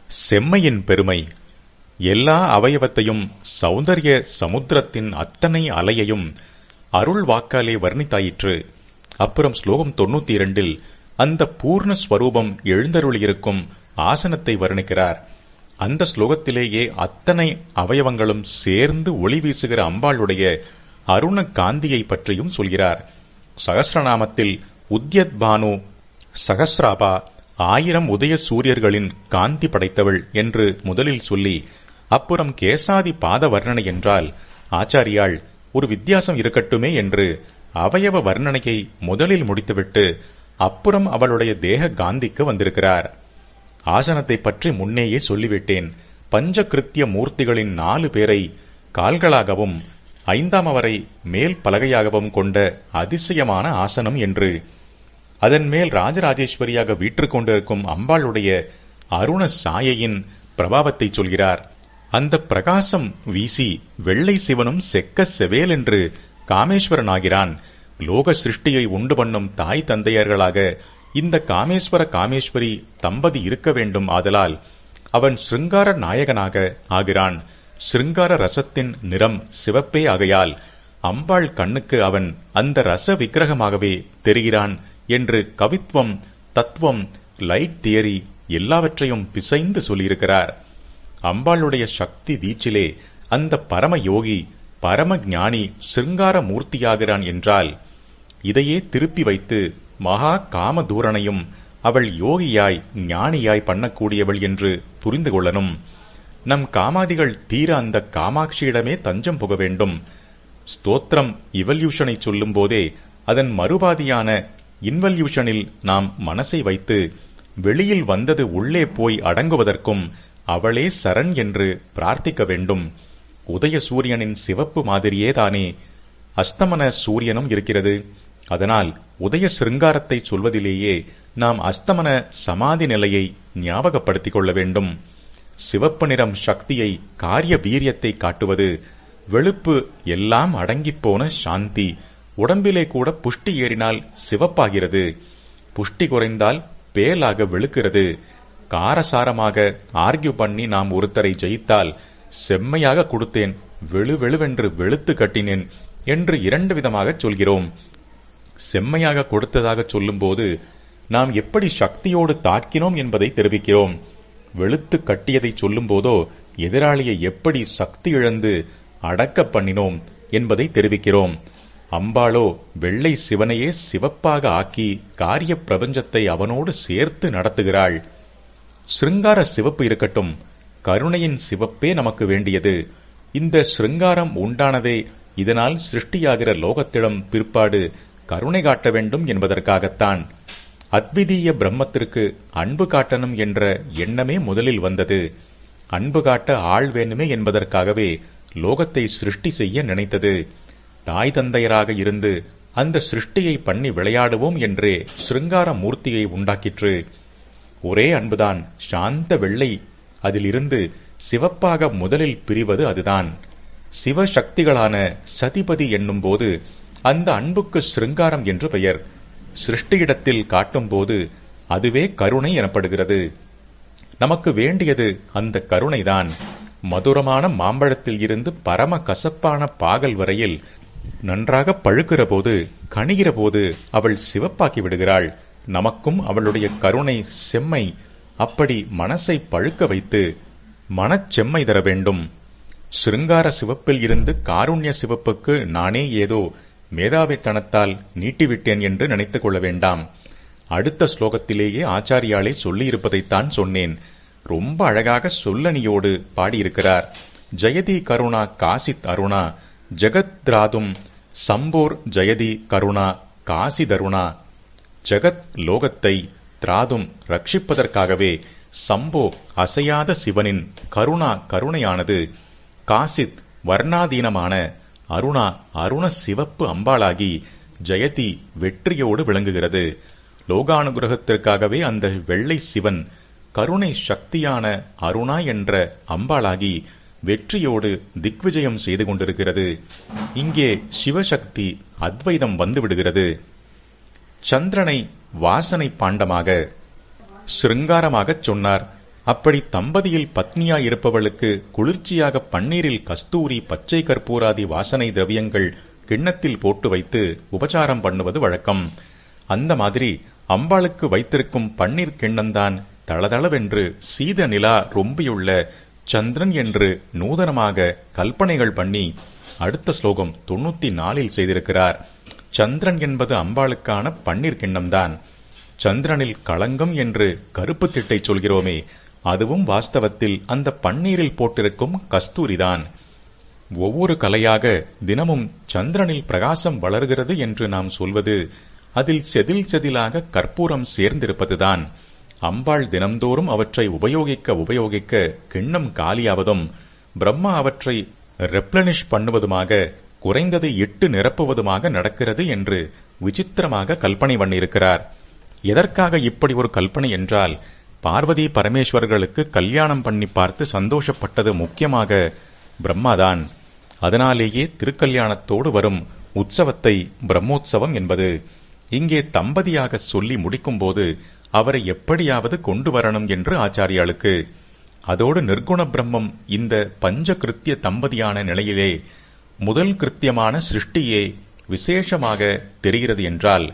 செம்மையின் பெருமை. எல்லா அவயவத்தையும் சௌந்தர்ய சமுத்திரத்தின் அத்தனை அலையையும் அருள் வாக்காலே வர்ணித்தாயிற்று. அப்புறம் ஸ்லோகம் 92 அந்த பூர்ண ஸ்வரூபம் எழுந்தருளியிருக்கும் ஆசனத்தை வர்ணிக்கிறார். அந்த ஸ்லோகத்திலேயே அத்தனை அவயவங்களும் சேர்ந்து ஒளி வீசுகிற அம்பாளுடைய அருண காந்தியை பற்றியும் சொல்கிறார். சகஸ்ரநாமத்தில் உத்யத் பானு சகஸ்ராபா 1000 உதய சூரியர்களின் காந்தி படைத்தவள் என்று முதலில் சொல்லி, அப்புறம் கேசாதி பாத வர்ணனை என்றால் ஆச்சாரியாள் ஒரு வித்தியாசம் இருக்கட்டுமே என்று அவயவ வர்ணனையை முதலில் முடித்துவிட்டு அப்புறம் அவளுடைய தேக காந்திக்கு வந்திருக்கிறார். ஆசனத்தை பற்றி முன்னேயே சொல்லிவிட்டேன். பஞ்சகிருத்திய மூர்த்திகளின் 4 பேரை கால்களாகவும் 5ஆம் அவரை மேல் பலகையாகவும் கொண்ட அதிசயமான ஆசனம் என்று. அதன் மேல் ராஜராஜேஸ்வரியாக வீற்றுக் கொண்டிருக்கும் அம்பாளுடைய அருண சாயையின் பிரபாவத்தை சொல்கிறார். அந்த பிரகாசம் வீசி வெள்ளை சிவனும் செக்க செவேல் என்று காமேஸ்வரன் ஆகிறான். லோக சிருஷ்டியை உண்டு பண்ணும் தாய் தந்தையர்களாக இந்த காமேஸ்வர காமேஸ்வரி தம்பதி இருக்க வேண்டும். ஆதலால் அவன் சிருங்கார நாயகனாக ஆகிறான். சிருங்கார ரசத்தின் நிறம் சிவப்பே ஆகையால் அம்பாள் கண்ணுக்கு அவன் அந்த ரச விக்கிரகமாகவே தெரிகிறான் என்று கவித்துவம், தத்துவம், லைட் தியரி எல்லாவற்றையும் பிசைந்து சொல்லியிருக்கிறார். அம்பாளுடைய சக்தி வீச்சிலே அந்த பரம யோகி பரம ஞானி சிருங்கார மூர்த்தியாகிறான் என்றால் இதையே திருப்பி வைத்து மகா காமதூரனையும் அவள் யோகியாய் ஞானியாய் பண்ணக்கூடியவள் என்று புரிந்து கொள்ளணும். நம் காமாதிகள் தீர அந்த காமாட்சியிடமே தஞ்சம் புக வேண்டும். ஸ்தோத்திரம் இவல்யூஷனை சொல்லும் போதே அதன் மறுபாதியான இன்வல்யூஷனில் நாம் மனசை வைத்து வெளியில் வந்தது உள்ளே போய் அடங்குவதற்கும் அவளே சரண் என்று பிரார்த்திக்க வேண்டும். உதய சூரியனின் சிவப்பு மாதிரியேதானே அஸ்தமன சூரியனும் இருக்கிறது. அதனால் உதய சிருங்காரத்தை சொல்வதிலேயே நாம் அஸ்தமன சமாதி நிலையை ஞாபகப்படுத்திக் கொள்ள வேண்டும். சிவப்பு நிறம் சக்தியை, காரிய வீரியத்தை காட்டுவது. வெளுப்பு எல்லாம் அடங்கிப்போன சாந்தி. உடம்பிலே கூட புஷ்டி ஏறினால் சிவப்பாகிறது, புஷ்டி குறைந்தால் பேலாக வெளுக்கிறது. காரசாரமாக ஆர்கியூ பண்ணி நாம் ஒருத்தரை ஜெயித்தால் செம்மையாக கொடுத்தேன், வெளுவெளுவென்று வெளுத்து கட்டினேன் என்று 2 விதமாக சொல்கிறோம். செம்மையாக கொடுத்ததாக சொல்லும்போது நாம் எப்படி சக்தியோடு தாக்கினோம் என்பதை தெரிவிக்கிறோம். வெளுத்து கட்டியதை சொல்லும் போதோ எதிராளியை எப்படி சக்தி இழந்து அடக்க பண்ணினோம் என்பதை தெரிவிக்கிறோம். அம்பாளோ வெள்ளை சிவனையே சிவப்பாக ஆக்கி காரிய பிரபஞ்சத்தை அவனோடு சேர்த்து நடத்துகிறாள். சிருங்கார சிவப்பு இருக்கட்டும், கருணையின் சிவப்பே நமக்கு வேண்டியது. இந்த சிருங்காரம் உண்டானதே இதனால் சிருஷ்டியாகிற லோகத்திடம் பிற்பாடு கருணை காட்ட வேண்டும் என்பதற்காகத்தான். அத்விதீய பிரம்மத்திற்கு அன்பு காட்டணும் என்ற எண்ணமே முதலில் வந்தது. அன்பு காட்ட ஆள் வேண்டுமே என்பதற்காகவே லோகத்தை சிருஷ்டி செய்ய நினைத்தது. தாய் தந்தையராக இருந்து அந்த சிருஷ்டியை பண்ணி விளையாடுவோம் என்றே சிருங்கார மூர்த்தியை உண்டாக்கிற்று. ஒரே அன்புதான் சாந்த வெள்ளை. அதிலிருந்து சிவப்பாக முதலில் பிரிவது அதுதான். சிவசக்திகளான சதிபதி என்னும் போது அந்த அன்புக்கு சிருங்காரம் என்று பெயர். சிருஷ்டியிடத்தில் காட்டும்போது அதுவே கருணை எனப்படுகிறது. நமக்கு வேண்டியது அந்த கருணைதான். மதுரமான மாம்பழத்தில் இருந்து பரம கசப்பான பாகல் வரையில் நன்றாக பழுக்கிற போது, கனிகிற போது அவள் சிவப்பாக்கி விடுகிறாள். நமக்கும் அவளுடைய கருணை செம்மை அப்படி மனசை பழுக்க வைத்து மனச்செம்மை தர வேண்டும். சிருங்கார சிவப்பில் இருந்து காருண்ய சிவப்புக்கு நானே ஏதோ மேதாவித்தனத்தால் நீட்டிவிட்டேன் என்று நினைத்துக் கொள்ள வேண்டாம். அடுத்த ஸ்லோகத்திலேயே ஆச்சாரியாலே சொல்லியிருப்பதைத்தான் சொன்னேன். ரொம்ப அழகாக சொல்லணியோடு பாடியிருக்கிறார். ஜெயதி கருணா காசித் அருணா ஜெகத்ராதும் சம்போர் ஜெயதி கருணா காசிதருணா. ஜெகத் லோகத்தை திராதும் ரட்சிப்பதற்காகவே சம்போ அசையாத சிவனின் கருணா கருணையானது, காசித் வர்ணாதீனமான அருணா அருண சிவப்பு அம்பாளாகி ஜெயதி வெற்றியோடு விளங்குகிறது. லோகானுகிரகத்திற்காகவே அந்த வெள்ளை சிவன் கருணை சக்தியான அருணா என்ற அம்பாளாகி வெற்றியோடு திக்விஜயம் செய்து கொண்டிருக்கிறது. இங்கே சிவசக்தி அத்வைதம் வந்துவிடுகிறது. சந்திரனை வாசனை பாண்டமாக சிருங்காரமாகச் சொன்னார். அப்படி தம்பதியில் பத்னியாயிருப்பவளுக்கு குளிர்ச்சியாக பன்னீரில் கஸ்தூரி, பச்சை கற்பூராதி வாசனை திரவியங்கள் கிண்ணத்தில் போட்டு வைத்து உபசாரம் பண்ணுவது வழக்கம். அந்த மாதிரி அம்பாளுக்கு வைத்திருக்கும் பன்னீர் கிண்ணந்தான் தளதளவென்று சீத நிலா ரொம்பியுள்ள சந்திரன் என்று நூதனமாக கல்பனைகள் பண்ணி அடுத்த ஸ்லோகம் 94 செய்திருக்கிறார். சந்திரன் என்பது அம்பாளுக்கான பன்னீர் கிண்ணம்தான். சந்திரனில் களங்கம் என்று கருப்பு திட்டை சொல்கிறோமே, அதுவும் வாஸ்தவத்தில் அந்த பன்னீரில் போட்டிருக்கும் கஸ்தூரிதான். ஒவ்வொரு கலையாக தினமும் சந்திரனில் பிரகாசம் வளர்கிறது என்று நாம் சொல்வது அதில் செதில் செதிலாக கற்பூரம் சேர்ந்திருப்பதுதான். அம்பாள் தினம்தோறும் அவற்றை உபயோகிக்க கிண்ணம் காலியாவதும் பிரம்மா அவற்றை ரெப்ளனிஷ் பண்ணுவதுமாக குறைந்தது இட்டு நிரப்புவதுமாக நடக்கிறது என்று விசித்திரமாக கல்பனை பண்ணியிருக்கிறார். எதற்காக இப்படி ஒரு கல்பனை என்றால், பார்வதி பரமேஸ்வரர்களுக்கு கல்யாணம் பண்ணி பார்த்து சந்தோஷப்பட்டது முக்கியமாக பிரம்மாதான். அதனாலேயே திருக்கல்யாணத்தோடு வரும் உற்சவத்தை பிரம்மோற்சவம் என்பது. இங்கே தம்பதியாக சொல்லி முடிக்கும்போது அவரை எப்படியாவது கொண்டு வரணும் என்று ஆச்சாரியாளுக்கு. அதோடு நிர்குண பிரம்மம் இந்த பஞ்ச கிருத்திய தம்பதியான நிலையிலே முதல் கிருத்தியமான சிருஷ்டியே விசேஷமாக தெரிகிறது என்றால்,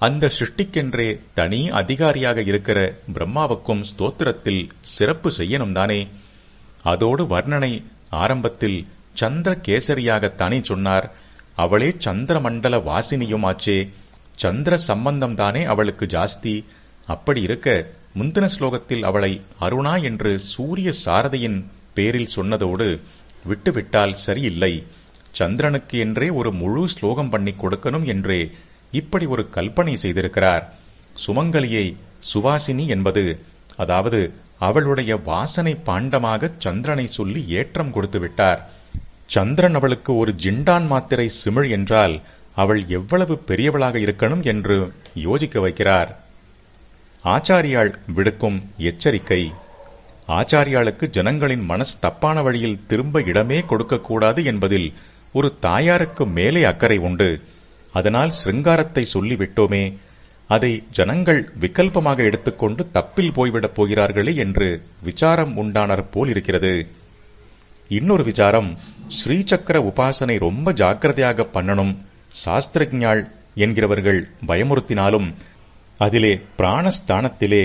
அந்த சிருஷ்டிக்கென்றே தனி அதிகாரியாக இருக்கிற பிரம்மாவுக்கும் ஸ்தோத்திரத்தில் சிறப்பு செய்யணும் தானே. அதோடு வர்ணனை ஆரம்பத்தில் சந்திர கேசரியாகத்தானே சொன்னார். அவளே சந்திரமண்டல வாசினியும் ஆச்சே. சந்திர சம்பந்தம்தானே அவளுக்கு ஜாஸ்தி. அப்படி இருக்க முந்தின ஸ்லோகத்தில் அவளை அருணா என்று சூரிய சாரதையின் பேரில் சொன்னதோடு விட்டுவிட்டால் சரியில்லை. சந்திரனுக்கு என்றே ஒரு முழு ஸ்லோகம் பண்ணி கொடுக்கணும் என்றே இப்படி ஒரு கல்பனை செய்திருக்கிறார். சுமங்கலியை சுவாசினி என்பது, அதாவது அவளுடைய வாசனை பாண்டமாக சந்திரனை சொல்லி ஏற்றம் கொடுத்து விட்டார். சந்திரன் அவளுக்கு ஒரு ஜிண்டான் மாத்திரை சிமிழ் என்றால் அவள் எவ்வளவு பெரியவளாக இருக்கணும் என்று யோசிக்க வைக்கிறார். ஆச்சாரியாள் விடுக்கும் எச்சரிக்கை. ஆச்சாரியாளுக்கு ஜனங்களின் மனசு தப்பான வழியில் திரும்ப இடமே கொடுக்கக்கூடாது என்பதில் ஒரு தாயாருக்கு மேலே அக்கறை உண்டு. அதனால் சிருங்காரத்தை சொல்லிவிட்டோமே, அதை ஜனங்கள் விகல்பமாக எடுத்துக்கொண்டு தப்பில் போய்விடப் போகிறார்களே என்று விசாரம் உண்டானார் போல் இருக்கிறது. இன்னொரு விசாரம், ஸ்ரீசக்கர உபாசனை ரொம்ப ஜாக்கிரதையாக பண்ணணும் சாஸ்திரஜாள் என்கிறவர்கள் பயமுறுத்தினாலும் அதிலே பிராணஸ்தானத்திலே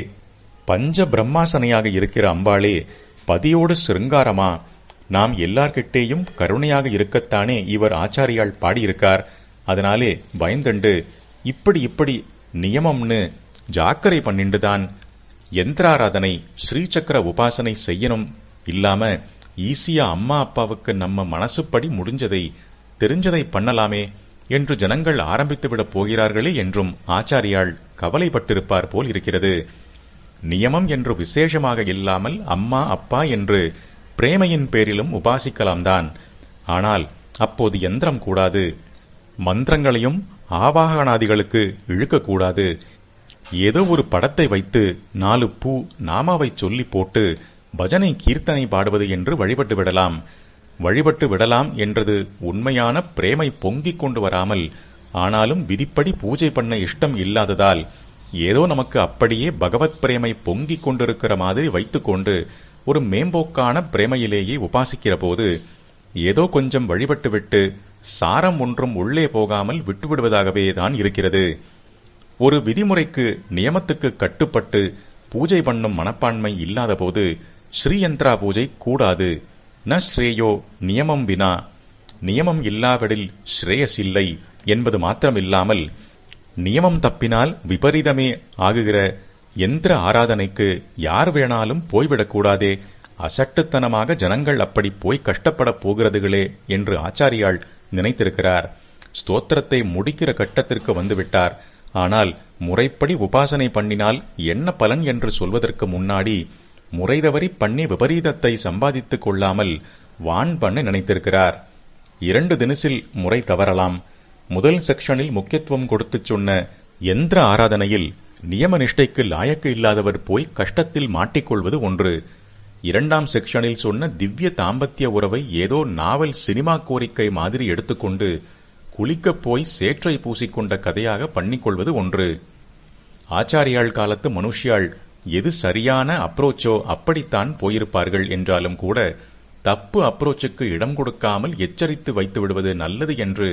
பஞ்ச பிரம்மாசனையாக இருக்கிற அம்பாளே பதியோடு சிருங்காரமா, நாம் எல்லார்கிட்டேயும் கருணையாக இருக்கத்தானே இவர் ஆச்சாரியால் பாடியிருக்கார். அதனாலே பயந்துண்டு இப்படி நியமம்னு ஜாக்கிரை பண்ணிண்டுதான் யந்திராராதனை ஸ்ரீசக்கர உபாசனை செய்யணும். இல்லாம ஈஸியா அம்மா அப்பாவுக்கு நம்ம மனசுப்படி முடிஞ்சதை தெரிஞ்சதை பண்ணலாமே என்று ஜனங்கள் ஆரம்பித்துவிடப் போகிறார்களே என்றும் ஆச்சாரியால் கவலைப்பட்டிருப்பார் போல் இருக்கிறது. நியமம் என்று விசேஷமாக இல்லாமல் அம்மா அப்பா என்று பிரேமையின் பேரிலும் உபாசிக்கலாம்தான். ஆனால் அப்போது யந்திரம் கூடாது, மந்திரங்களையும் ஆவாகனாதிகளுக்கு இழுக்கக்கூடாது. ஏதோ ஒரு படத்தை வைத்து 4 பூ நாமாவை சொல்லி போட்டு பஜனை கீர்த்தனை பாடுவது என்று வழிபட்டு விடலாம் என்றது உண்மையான பிரேமை பொங்கிக் கொண்டு வராமல், ஆனாலும் விதிப்படி பூஜை பண்ண இஷ்டம் இல்லாததால் ஏதோ நமக்கு அப்படியே பகவத் பிரேமை பொங்கிக் கொண்டிருக்கிற மாதிரி வைத்துக்கொண்டு ஒரு மேம்போக்கான பிரேமையிலேயே உபாசிக்கிற போது ஏதோ கொஞ்சம் வழிபட்டுவிட்டு சாரம் ஒன்றும் உள்ளே போகாமல் விட்டுவிடுவதாகவே தான் இருக்கிறது. ஒரு விதிமுறைக்கு நியமத்துக்கு கட்டுப்பட்டு பூஜை பண்ணும் மனப்பான்மை இல்லாத போது ஸ்ரீயந்திரா பூஜை கூடாது. ந ஸ்ரேயோ நியமம் வினா, நியமம் இல்லாவிடில் ஸ்ரேயசில்லை என்பது மாத்திரமில்லாமல் நியமம் தப்பினால் விபரீதமே ஆகுகிற யந்திர ஆராதனைக்கு யார் வேணாலும் போய்விடக்கூடாதே. அசட்டுத்தனமாக ஜனங்கள் அப்படி போய் கஷ்டப்படப் போகிறதுகளே என்று ஆச்சாரியால் நினைத்திருக்கிறார். ஸ்தோத்திரத்தை முடிக்கிற கட்டத்திற்கு வந்துவிட்டார். ஆனால் முறைப்படி உபாசனை பண்ணினால் என்ன பலன் என்று சொல்வதற்கு முன்னாடி முறைதவறி பண்ணி விபரீதத்தை சம்பாதித்துக் கொள்ளாமல் வான் பண்ண நினைத்திருக்கிறார். 2 தினசில் முறை தவறலாம். முதல் செக்ஷனில் முக்கியத்துவம் கொடுத்துச் சொன்ன யந்திர ஆராதனையில் நியம நிஷ்டைக்கு லாயக்கு இல்லாதவர் போய் கஷ்டத்தில் மாட்டிக்கொள்வது ஒன்று. 2ஆம் செக்ஷனில் சொன்ன திவ்ய தாம்பத்திய உறவை ஏதோ நாவல் சினிமா கோரிக்கை மாதிரி எடுத்துக்கொண்டு குளிக்கப் போய் சேற்றை பூசிக்கொண்ட கதையாக பண்ணிக்கொள்வது ஒன்று. ஆச்சாரியாள் காலத்து மனுஷியாள் எது சரியான அப்ரோச்சோ அப்படித்தான் போயிருப்பார்கள் என்றாலும் கூட தப்பு அப்ரோச்சுக்கு இடம் கொடுக்காமல் எச்சரித்து வைத்து விடுவது நல்லது என்று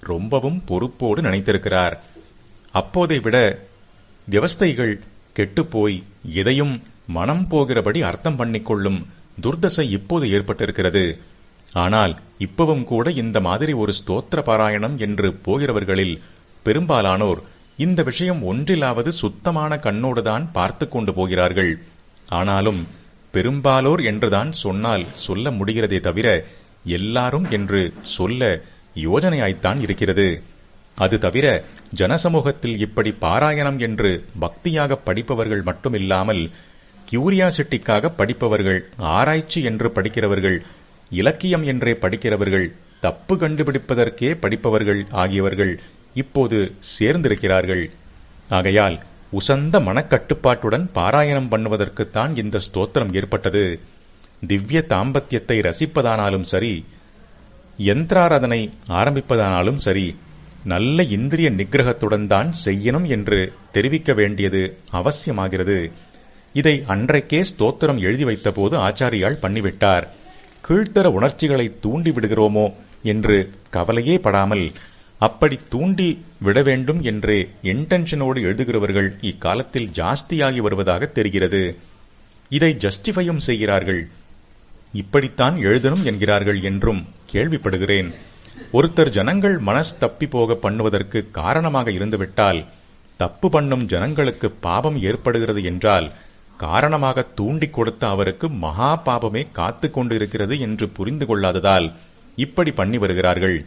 ரொம்பவும் பொறுப்போடு நினைத்திருக்கிறார். அப்போதை விட வியவஸ்தைகள் கெட்டுப்போய் எதையும் மனம் போகிறபடி அர்த்தம் பண்ணிக்கொள்ளும் துர்தசை இப்போது ஏற்பட்டிருக்கிறது. ஆனால் இப்பவும் கூட இந்த மாதிரி ஒரு ஸ்தோத்திர பாராயணம் என்று போகிறவர்களில் பெரும்பாலானோர் இந்த விஷயம் ஒன்றிலாவது சுத்தமான கண்ணோடுதான் பார்த்து கொண்டு போகிறார்கள். ஆனாலும் பெரும்பாலோர் என்றுதான் சொன்னால் சொல்ல முடிகிறதே தவிர எல்லாரும் என்று சொல்ல யோஜனையாய்த்தான் இருக்கிறது. அது தவிர ஜனசமூகத்தில் இப்படி பாராயணம் என்று பக்தியாக படிப்பவர்கள் மட்டுமில்லாமல் கியூரியாசிட்டிக்காக படிப்பவர்கள், ஆராய்ச்சி என்று படிக்கிறவர்கள், இலக்கியம் என்றே படிக்கிறவர்கள், தப்பு கண்டுபிடிப்பதற்கே படிப்பவர்கள் ஆகியவர்கள் இப்போது சேர்ந்திருக்கிறார்கள். ஆகையால் உசந்த மனக்கட்டுப்பாட்டுடன் பாராயணம் பண்ணுவதற்குத்தான் இந்த ஸ்தோத்திரம் ஏற்பட்டது. திவ்ய தாம்பத்தியத்தை ரசிப்பதானாலும் சரி, யந்திராராதனை ஆரம்பிப்பதானாலும் சரி, நல்ல இந்திரிய நிகிரகத்துடன் தான் செய்யணும் என்று தெரிவிக்க வேண்டியது அவசியமாகிறது. இதை அன்றைக்கே ஸ்தோத்திரம் எழுதி வைத்தபோது ஆச்சாரியால் பண்ணிவிட்டார். கீழ்த்தர உணர்ச்சிகளை தூண்டி விடுகிறோமோ என்று கவலையே படாமல் அப்படி தூண்டி விட வேண்டும் என்று இன்டென்ஷனோடு எழுதுகிறவர்கள் இக்காலத்தில் ஜாஸ்தியாகி வருவதாக தெரிகிறது. இதை ஜஸ்டிஃபையும் செய்கிறார்கள். இப்படித்தான் எழுதணும் என்கிறார்கள் என்றும் கேள்விப்படுகிறேன். ஒருத்தர் ஜனங்கள் மனஸ் தப்பி போக பண்ணுவதற்கு காரணமாக இருந்துவிட்டால், தப்பு பண்ணும் ஜனங்களுக்கு பாபம் ஏற்படுகிறது என்றால், காரணமாக தூண்டிக் கொடுத்த அவருக்கு மகா பாபமே காத்து கொண்டிருக்கிறது என்று புரிந்து கொள்ளாததால் இப்படி பண்ணி வருகிறார்கள்.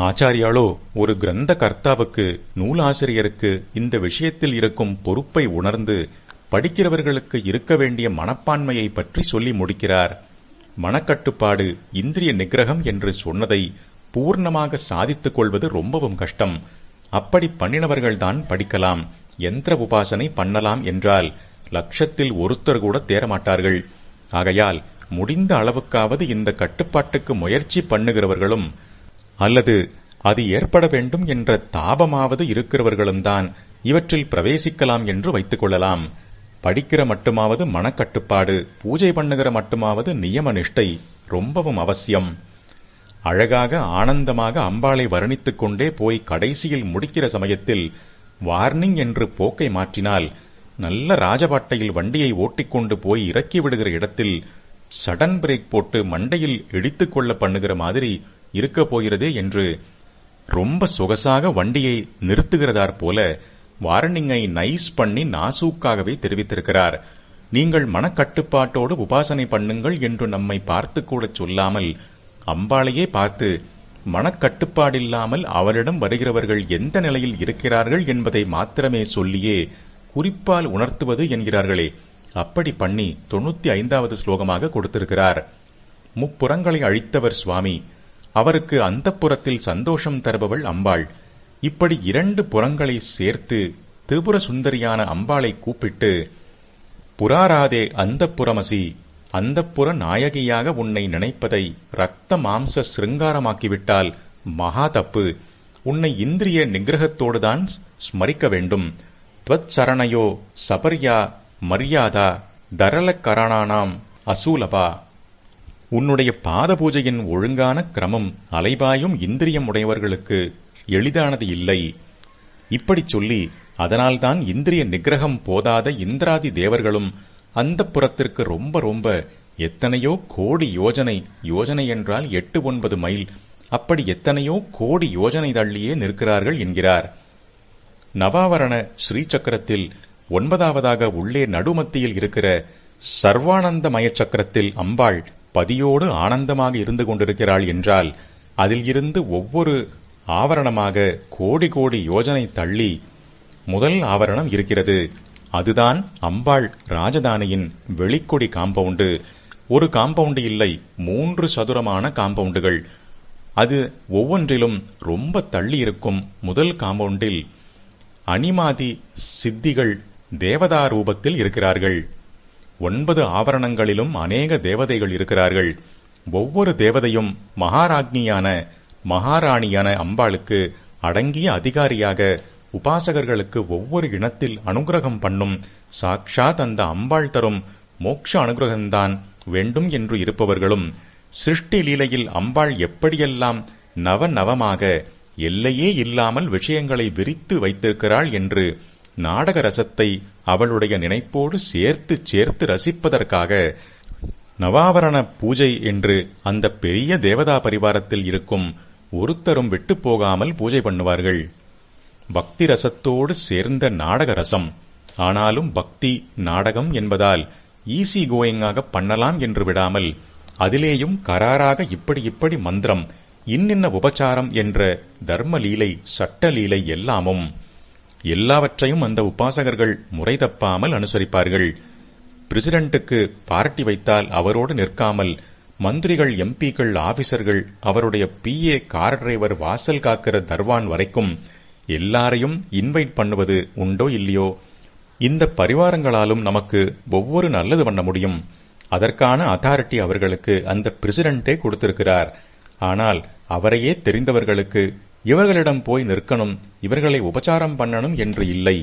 ஆச்சாரியாலோ ஒரு கிரந்த கர்த்தாவுக்கு, நூலாசிரியருக்கு இந்த விஷயத்தில் இருக்கும் பொறுப்பை உணர்ந்து படிக்கிறவர்களுக்கு இருக்க வேண்டிய மனப்பான்மையை பற்றி சொல்லி முடிக்கிறார். மனக்கட்டுப்பாடு, இந்திரிய நிகிரகம் என்று சொன்னதை பூர்ணமாக சாதித்துக் கொள்வது ரொம்பவும் கஷ்டம். அப்படி பண்ணினவர்கள்தான் படிக்கலாம், யந்திர உபாசனை பண்ணலாம் என்றால் லட்சத்தில் ஒருத்தர் கூட தேரமாட்டார்கள். ஆகையால் முடிந்த அளவுக்காவது இந்த கட்டுப்பாட்டுக்கு முயற்சி பண்ணுகிறவர்களும் அல்லது அது ஏற்பட வேண்டும் என்ற தாபமாவது இருக்கிறவர்களும் தான் இவற்றில் பிரவேசிக்கலாம் என்று வைத்துக் கொள்ளலாம். படிக்கிற மட்டுமாவது மனக்கட்டுப்பாடு, பூஜை பண்ணுகிற மட்டுமாவது நியம நிஷ்டை ரொம்பவும் அவசியம். அழகாக ஆனந்தமாக அம்பாளை வர்ணித்துக் கொண்டே போய் கடைசியில் முடிக்கிற சமயத்தில் வார்னிங் என்று போக்கை மாற்றினால், நல்ல ராஜபாட்டையில் வண்டியை ஓட்டிக்கொண்டு போய் இறக்கி விடுகிற இடத்தில் சடன் பிரேக் போட்டு மண்டையில் இடித்துக் கொள்ள பண்ணுகிற மாதிரி இருக்க போகிறதே என்று ரொம்ப சொகசாக வண்டியை நிறுத்துகிறதார் போல வார்னிங்கை நைஸ் பண்ணி நாசூக்காகவே தெரிவித்திருக்கிறார். நீங்கள் மனக்கட்டுப்பாட்டோடு உபாசனை பண்ணுங்கள் என்று நம்மை பார்த்து கூட சொல்லாமல் அம்பாளையே பார்த்து மனக்கட்டுப்பாடில்லாமல் அவரிடம் வருகிறவர்கள் எந்த நிலையில் இருக்கிறார்கள் என்பதை மாத்திரமே சொல்லியே குறிப்பால் உணர்த்துவது என்கிறார்களே, அப்படி பண்ணி 95வது ஸ்லோகமாக கொடுத்திருக்கிறார். முப்புறங்களை அழித்தவர் சுவாமி, அவருக்கு அந்தப்புறத்தில் சந்தோஷம் தருபவள் அம்பாள். இப்படி 2 புறங்களை சேர்த்து திரிபுர சுந்தரியான அம்பாளை கூப்பிட்டு, புராராதே அந்தப்புறமசி, அந்தப்புற நாயகியாக உன்னை நினைப்பதை ரத்த மாம்ச சிருங்காரமாக்கிவிட்டால் மகா தப்பு. உன்னை இந்திரிய நிகிரகத்தோடுதான் ஸ்மரிக்க வேண்டும். த்வத் சரணையோ சபர்யா மரியாதா தரல கரணானாம் அசூலபா. உன்னுடைய பாத பூஜையின் ஒழுங்கான கிரமம் அலைபாயும் இந்திரியம் உடையவர்களுக்கு எளிதானது இல்லை. இப்படி சொல்லி, அதனால்தான் இந்திரிய நிகிரகம் போதாத இந்திராதி தேவர்களும் அந்த புறத்திற்கு ரொம்ப ரொம்ப எத்தனையோ கோடி யோஜனை, யோஜனை என்றால் 8-9 மைல், அப்படி எத்தனையோ கோடி யோஜனை தள்ளியே நிற்கிறார்கள் என்கிறார். நவாவரண ஸ்ரீசக்கரத்தில் 9வதாக உள்ளே நடுமத்தியில் இருக்கிற சர்வானந்தமய சக்கரத்தில் அம்பாள் பதியோடு ஆனந்தமாக இருந்து கொண்டிருக்கிறாள் என்றால், அதில் இருந்து ஒவ்வொரு ஆவரணமாக கோடி கோடி யோஜனை தள்ளி முதல் ஆவரணம் இருக்கிறது. அதுதான் அம்பாள் ராஜதானியின் வெளிக்கொடி காம்பவுண்டு. ஒரு காம்பவுண்டு இல்லை, 3 சதுரமான காம்பவுண்டுகள். அது ஒவ்வொன்றிலும் ரொம்ப தள்ளி இருக்கும். முதல் காம்பவுண்டில் அனிமாதி சித்திகள் தேவதா ரூபத்தில் இருக்கிறார்கள். 9 ஆவரணங்களிலும் அநேக தேவதைகள் இருக்கிறார்கள். ஒவ்வொரு தேவதையும் மகாராஜ்ஞியான மகாராணியான அம்பாளுக்கு அடங்கிய அதிகாரியாக உபாசகர்களுக்கு ஒவ்வொரு இனத்தில் அனுகிரகம் பண்ணும் சாக்ஷாத் அந்த அம்பாள் தரும் மோட்ச அனுகிரகம்தான் வேண்டும் என்று இருப்பவர்களும், சிருஷ்டி லீலையில் அம்பாள் எப்படியெல்லாம் நவநவமாக எல்லையே இல்லாமல் விஷயங்களை விரித்து வைத்திருக்கிறாள் என்று நாடக ரசத்தை அவளுடைய நினைப்போடு சேர்த்து சேர்த்து ரசிப்பதற்காக நவாவரண பூஜை என்று அந்த பெரிய தேவதா பரிவாரத்தில் இருக்கும் ஒருத்தரும் விட்டு போகாமல் பூஜை பண்ணுவார்கள். பக்தி ரசத்தோடு சேர்ந்த நாடக ரசம். ஆனாலும் பக்தி நாடகம் என்பதால் ஈஸி கோயிங்காக பண்ணலாம் என்று விடாமல், அதிலேயும் கராராக இப்படி மந்திரம், இன்னின்ன உபச்சாரம் என்ற தர்ம லீலை, சட்ட லீலை எல்லாவற்றையும் அந்த உபாசகர்கள் முறை தப்பாமல் அனுசரிப்பார்கள். பிரசிடென்ட்டுக்கு பார்ட்டி வைத்தால் அவரோடு நிற்காமல் மந்திரிகள், எம்பிக்கள், ஆபீசர்கள், அவருடைய PA, கார் டிரைவர், வாசல் காக்கிற தர்வான் வரைக்கும் எல்லாரையும் இன்வைட் பண்ணுவது உண்டோ இல்லையோ? இந்த பரிவாரங்களாலும் நமக்கு ஒவ்வொரு நல்லது பண்ண முடியும். அதற்கான அத்தாரிட்டி அவர்களுக்கு அந்த பிரசிடென்ட்டே கொடுத்திருக்கிறார். ஆனால் அவரையே தெரிந்தவர்களுக்கு இவர்களிடம் போய் நிற்கணும், இவர்களை உபச்சாரம் பண்ணணும் என்று இல்லை.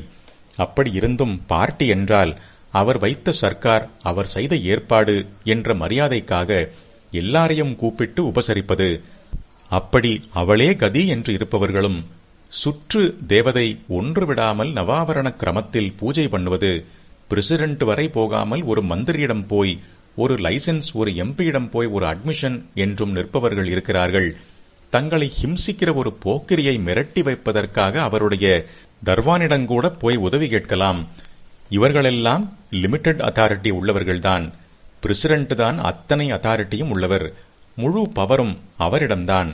அப்படி இருந்தும் பார்ட்டி என்றால் அவர் வைத்த சர்க்கார், அவர் செய்த ஏற்பாடு என்ற மரியாதைக்காக எல்லாரையும் கூப்பிட்டு உபசரிப்பது. அப்படி அவளே கதி என்று இருப்பவர்களும் சுற்று தேவதை ஒன்று விடாமல் நவாவரண கிரமத்தில் பூஜை பண்ணுவது, பிரசிடென்ட் வரை போகாமல் ஒரு மந்திரியிடம் போய் ஒரு லைசென்ஸ், ஒரு எம்பியிடம் போய் ஒரு அட்மிஷன் என்றும் நிற்பவர்கள் இருக்கிறார்கள். தங்களை ஹிம்சிக்கிற ஒரு போக்கிரியை மிரட்டி வைப்பதற்காக அவருடைய தர்வானிடங்கூட போய் உதவி கேட்கலாம். இவர்களெல்லாம் லிமிடெட் அத்தாரிட்டி உள்ளவர்கள்தான். பிரசிடென்ட் தான் அத்தனை அத்தாரிட்டியும் உள்ளவர். முழு பவரும் அவரிடம்தான்.